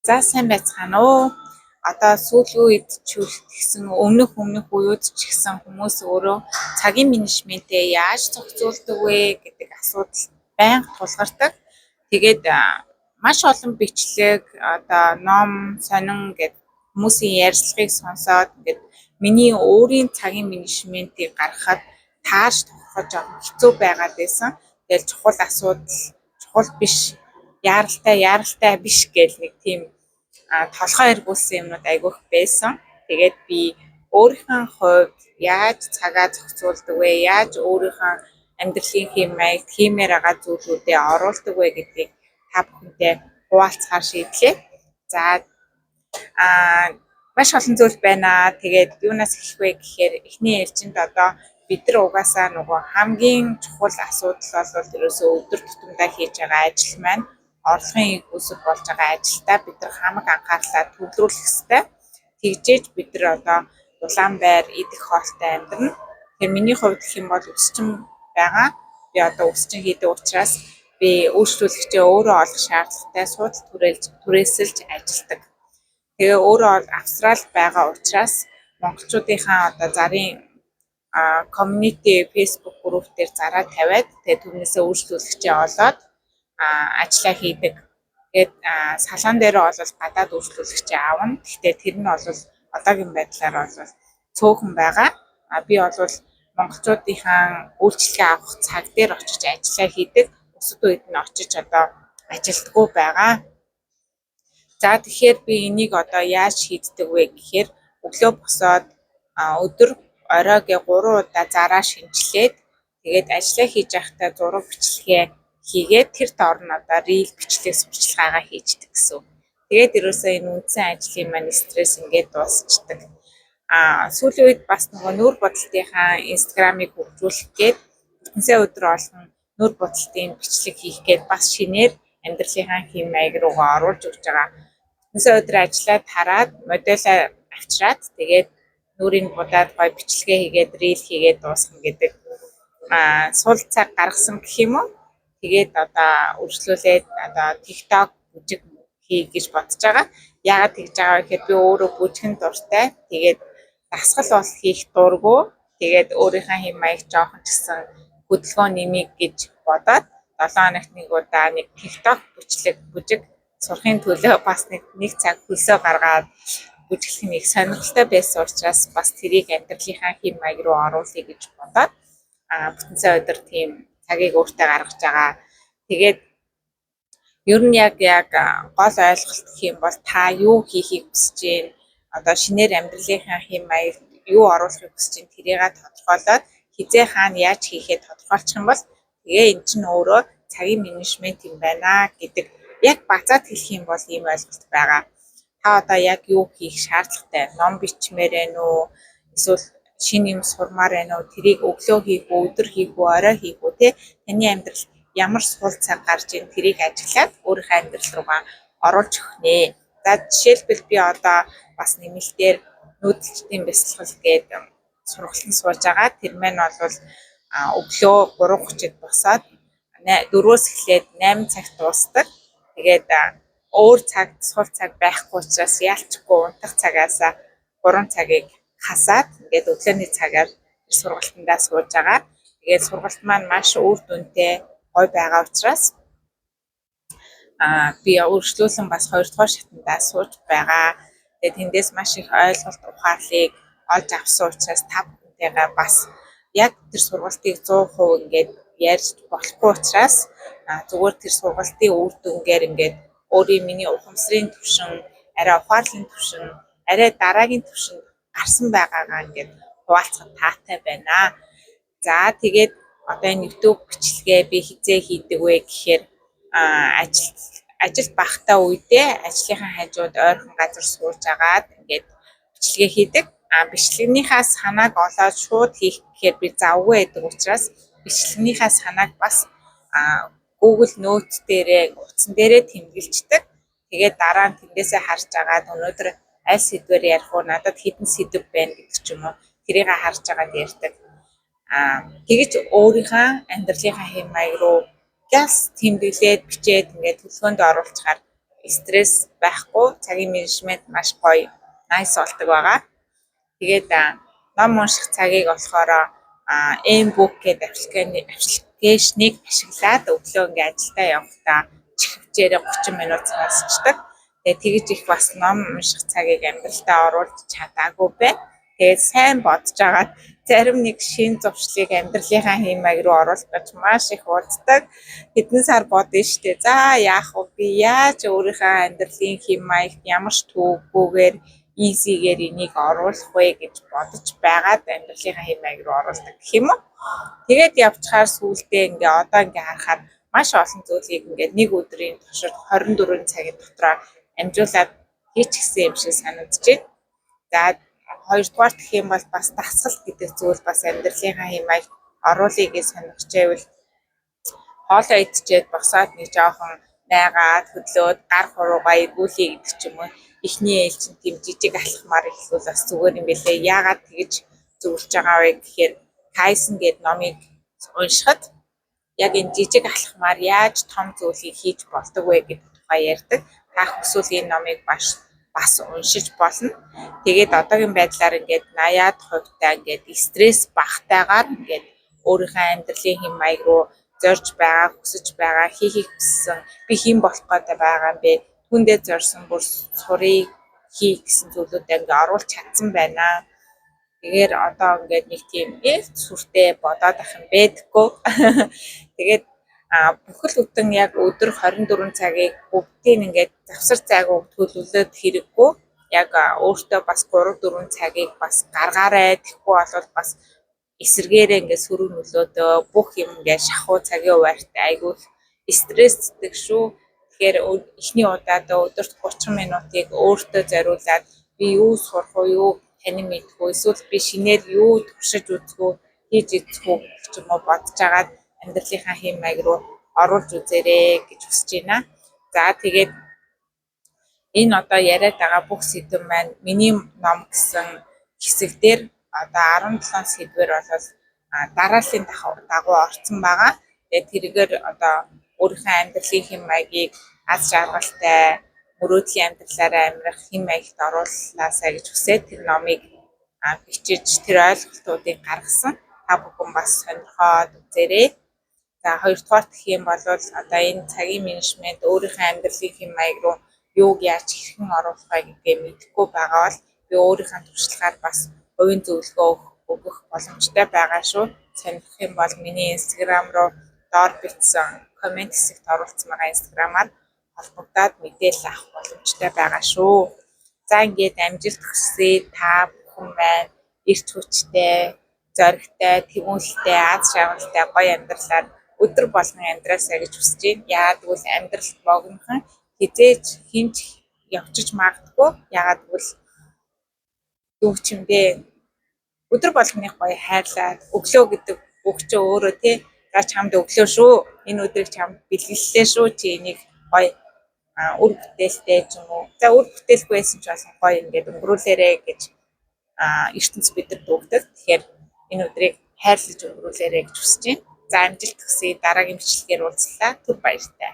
За сайн байцгаана уу. Одоо сүүлийн үед ч гэсэн өмнөх үеуд ч гэсэн хүмүүс өөрөө цагийн менежментээ яаж зохицуулдаг вэ гэдэг асуудал байнга тулгардаг. Тэгээд маш олон бичлэг одоо ном, сонин гэдэг хүмүүсийн ярилцлагыг сонсоод ингээд миний өөрийн цагийн менежментийг гаргахад тааш тохироход жоохон хэцүү байгаад байсан. Тэгэл чухал биш, яаралтай биш гэл нэг тийм толгой эргүүлсэн юмнууд айгүйх байсан. Тэгээд би өөрийнхөө хувьд яаж цагаа зохицуулдаг вэ? Яаж өөрийнхөө амьдралын хэмжээг хиймээр байгаа зүйлүүдэд оруулдаг вэ гэдгийг та бүхэнтэй хуваалцахаар шийдлээ. За маш олон зүйл байна. Тэгээд юунаас эхлэх вэ гэхээр эхний ээлжинд одоо бид нар угаасаа нөгөө хамгийн чухал асуудал бол ерөөсөө өдөр тутамдаа хийж байгаа ажил маань орлогын үүсэх болж байгаа ажилдаа бид нар хамаг анхаарлаа төвлөрүүлэх ёстой. Тэгжээж бид нар одоо Улаанбаяр идэх хоолтой амьдрна. Тэгэхээр миний хувьд гэх юм бол өсчин байгаа. Би одоо өсчин хийдэг учраас би өөрчлөлөгчөө өөрөө олох шаардлагатай суудал түрээсэлж ажилдаг. Тэгээ өөрөө Австралид байгаа учраас монголчуудынхаа одоо зарын community Facebook group дээр зараа тавиад тэгээ түүнээсээ өөрчлөлөгчөө олоод ажиллаа хийдэг. Тэгээд салон дээр бол гадаад өөрчлөлөгчөө аавна. Гэхдээ тэр нь бол одоогийн байдлаар бол цөөхөн байгаа. Би бол монголчуудынхаа үйлчлэгээ авах цаг дээр очиж ажиллаа хийдэг. Өсөд үед нь очиж одоо ажилдаггүй байгаа. За тэгэхээр би энийг одоо яаж шийддэг вэ гэхээр өглөө босоод өдөр оройгоо 3 удаа зараа шинжилээд тэгээд ажиллаа хийж байхдаа зураг бичлэгээ хийгээд тэр доор нь одоо рил бичлэг сурчлагаагаа хийждэг гэсэн. Тэгээд ерөөсөө энэ үндсэн ажлын маань стресс ингээд дуусчдаг. Сүүлийн үед бас нөгөө нүүр бодлтынхаа инстаграмыг хөгжүүлэх гээд бүтэнсээ өдөр болгон нүүр бодлтын бичлэг хийх гээд бас шинээр амьдралынхаа хэм маяг руугаа оруулж өгч байгаа. Бүтэнсээ өдөр ажиллаад хараад модельаа авчираад тэгээд нүрийг будаад гой бичлэгээ хийгээд рил хийгээд дуусгах гэдэг сул цаг гаргасан гэх юм уу. Тэгээд одоо үргэлжлүүлээд одоо TikTok бүжиг хий гэж бодож байгаа. Яагаад тэгж байгаа вэ гэхээр би өөрөө бүжгэн дуртай. Тэгээд дасгал бол хийх дурггүй. Тэгээд өөрийнхөө хэм маяг жоохон ч гэсэн хөдөлгөөн нэмийг гэж бодоод 7 хоногт нэг удаа нэг TikTok бүжиг сурахын төлөө бас нэг цаг хөлсөө гаргаад бүжиглэх нэг сонирхолтой байсан учраас бас тэрийг амьдралынхаа хэм маяг руу оруулъя гэж бодоод бүтэнсээ өдөр тийм цагийг өөртөө гаргаж байгаа. Тэгээд ер нь яг гол ойлголт гэх юм бол та юу хийхийг хүсэж байна? Одоо шинээр амьдралынхаа хэм маяг юу оруулахыг хүсэж байна? Тэрийг тодорхойлоод хизээ хаана яаж хийхээ тодорхойлчих юм бол тэгээ эн чинь өөрөө цагийн менежмент юм байна гэдэг яг базаад хэлэх юм бол ийм ойлголт байгаа. Та одоо яг юу хийх шаардлагатай? Ном бичмээр байна уу? Эсвэл шинэ юм сурмаар байна уу? Тэрийг өглөө хийх үү, өдөр хийх үү, орой хийх үү те? Таны амьдралд ямар сул цаг гарч ийн тэрийг ажиллаад өөрийнхөө амьдрал руугаа оруулж өгөх нэ. За жишээлбэл би одоо бас нэмэлтээр нүүдэлчдийн бясалгал гэдэг сургалтанд сууж байгаа. Тэр маань бол өглөө 3:30-д босоод 4-өөс эхлээд 8 цагт дуусдаг. Тэгээд өөр сул цаг байхгүй учраас яалчгүй унтах цагаас 3 цагийг хасаад ингээд өглөөний цагаар сургалтандаа сууж байгаа. Тэгээд сургалт маань маш үр дүнтэй гой байгаа учраас би өөрчлөлөн бас 2 дугаар шатандаа сууж байгаа. Тэгээд тэндээс маш их ойлголт ухаалыг олж авсан учраас та бүхэнтэйгээ бас яг тэр сургалтыг 100% ингээд ярьж болохгүй учраас зүгээр тэр сургалтын үр дүнгээр ингээд өөрийн миний ухамсарын түвшин, арай ухаарлын түвшин, арай дараагийн түвшин гарсан байгаагаа ингээд хуваалцах таатай байна. За тэгээд одоо энэ YouTube бичлэгээ би хизээ хийдэг вэ гэхээр ажилд багтаа үедээ ажлынхаа хажууд ойрхон газар сууж агаад ингээд бичлэгээ хийдэг. Бичлэгнийхаа санааг олоод шууд хийх гэхээр би завгүй байдаг учраас бичлэгнийхаа санааг бас Google Notes дээрээ утсан дээрээ тэмдэглэждэг. Тэгээд дараа нь тэндээсээ харж агаад өнөөдөр аль сэдвээр ярих уу, надад хэдэн сэдв байна гэдэг ч юм уу тэрийг харж агаад ярьдаг. Тэгэж өөрийнхөө амьдралынхаа хэм маяг руу газ тэмдэглээд бичээд ингээд төлөвлөгөөнд оруулчихаар стресс байхгүй, цагийн менежмент маш гоё, nice болдог байгаа. Тэгээд ном унших цагийг болохоор M-book гэдэг аппликейшнийг ашиглаад өглөө ингээ ажилдаа явахдаа чихвчээрээ 30 минут сонсчдаг. Тэгээд тэгж их бас ном унших цагийг амьдралдаа оруулж чадаагүй байна. Тэгээд сайн бодож агаад зарим нэг шин зуршлыг амьдралынхаа хиймайг руу оруулах гэж маш их урддаг. Хэдэн сар бодно штэ. За яах вэ? Би яаж өөрийнхөө амьдралын хиймайг ямар ч төвгүйгээр easy-гээр энийг оруулах вэ гэж бодож байгаад амьдралынхаа хиймайг руу оруулдаг гэх юм уу. Тэгээд явчихаар сүүлдээ ингээ одоо ингээ харахаар маш олон зүйлийг ингээд нэг өдрийн туршид 24 цагийн дотроо амжуулаад хийчихсэн юм шиг санагдаж байна. За хоёрдугаар гэх юм бол бас дасгал гэдэг зүйл бас амьдралынхаа хиймайг оруулъя гэж сонирхож байвал хоолоо идчихэд босоод нэг жоохон найгаад хөдлөөд гар хуруугаа эргүүлье гэдэг ч юм уу. Эхний ээлжинд тийм жижиг алхмаар ихлүүл бас зүгээр юм бэлээ. Яагаад тэгж зөвлөж байгаа вэ гэхээр Кайзен гэдэг номыг уншихад яг энэ жижиг алхмаар яаж том зүйлийг хийж болдог вэ гэдэг тухай ярьдаг. Та хүсвэл энэ номыг бас уншиж болно. Тэгээд одоогийн байдлаар ингээд 80-аад хувьтай ингээд стресс багтаагаар ингээд өөрийнхөө амьдралын хэм маяг руу зорж байгаа, хүсэж байгаа, хийхийг хүссэн, би хэн болох гэдэг байгаа юм бэ? Түүндээ зорьсон бүр сурыг хий гэсэн зүйлүүдээ ингээд оруулж чадсан байна. Тэгэхээр одоо ингээд нэг тийм сүртэй бодоод ах юм байдаггүй. Тэгээд бүхэл бүтэн яг өдөр 24 цагийг бүгдийг ингээд завсар цайгаа төлөвлөд хэрэггүй. Яг өөртөө бас 3-4 цагийг бас гаргаарай. Тэгэхгүй бол бас эсэргээрээ ингээд сөрөг нөлөөдөө бүх юм ингээд шахуу цагийн хуваартай айгүй стресстэй шүү. Тэгэхээр эхний удаадаа өдөрт 30 минутыг өөртөө зориулаад би юу сурах уу, юу танин мэдэх үү, эсвэл би шинээр юу туршиж үзэх үү, хийж үзэх үү гэх ч юм уу бодож агаад амьдралынхаа хэм маяг руу оруулж үзээрэй гэж хүсэж байна. За тэгээд энэ одоо яриад байгаа бүх сэдв маань миний ном гэсэн хэсэг дээр одоо 17 сэдвэр болол дарааллын дагуу орсон байгаа. Тэгээд тэргээр одоо өөрийнхөө амьдралын хэм маягийг аз жаргалтай мөрөөдлийн амьдралаараа амьдрах хэм маягт оруулаасаа гэж хүсээд тэр номыг бичиж тэр ойлголтуудыг гаргасан. Та бүхэн бас сонирхоод үзээрэй. За хоёрдугаар гэх юм бол одоо энэ цагийн менежмент өөрийнхөө амьдралын хэм маяг руу юуг яаж хэрхэн оруулах вэ гэдгээ мэдэхгүй байгаа бол би өөрийнхөө туршлагаар бас хувийн зөвлөгөө өгөх боломжтой байгаа шүү. Сонирхох юм бол миний Instagram руу доор бичсэн коммент хэсэгт оруулсан байгаа Instagram-аар холбогдоод мэдээлэл авах боломжтой байгаа шүү. За ингээд амжилт хүсье та бүхэн байна. Эрч хүчтэй, зоригтой, тэмүүлэлтэй, аз жаргалтай гоё амьдралаар өдөр болгон амьдраасаа гэж хүсэж байна. Яагаад гэвэл амьдрал богинохон хизээж хинч явчиж магадгүй. Яагаад гэвэл юу ч юм бэ өдөр болгоных гоё хайрлаад өглөө гэдэг үг чи өөрөө тий за чамд өглөө шүү. Энэ өдрийг чамд бэлгэллээ шүү. Чи энийг гоё үр бүтээлтэй ч юм уу. За үр бүтээлгүй байсан ч бас гоё ингээд өнгөрүүлээрэ гэж ертөнц бидэд дүүгдэг. Тэгэхээр энэ өдрийг хайрлаж өнгөрүүлээрэ гэж хүсэж байна. За амжилт хүсье. Дараагийн бичлэгээр уулзлаа. Түр баяртай.